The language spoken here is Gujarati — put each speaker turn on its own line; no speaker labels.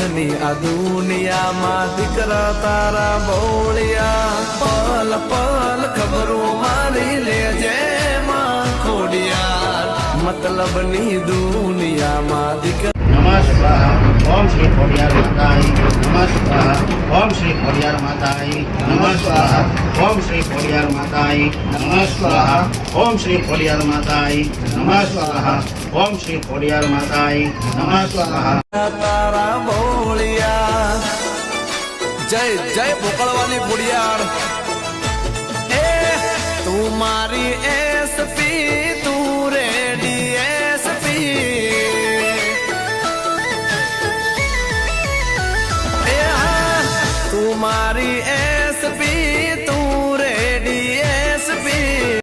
ની આ દુનિયામાં દીકરા તારા બોળિયા પલ પલ ખબરો મારી લેજે માં ખોડિયાર મતલબ ની દુનિયામાં દીકરા
નમસ્કાર ઓમ શ્રી ખોડિયાર માતાઈ નમસ્કાર ઓમ શ્રી ખોડિયાર માતાઈ નમસ્કાર ઓમ શ્રી ખોડિયાર માતાઈ નમસ્કાર ઓમ શ્રી ખોડિયાર માતાઈ નમસ્કાર ઓમ શ્રી ખોડિયાર માતાઈ નમસ્કાર
તારા બોળિયા જય જય ભોકળવાની ખોડિયાર એ તું મારી એ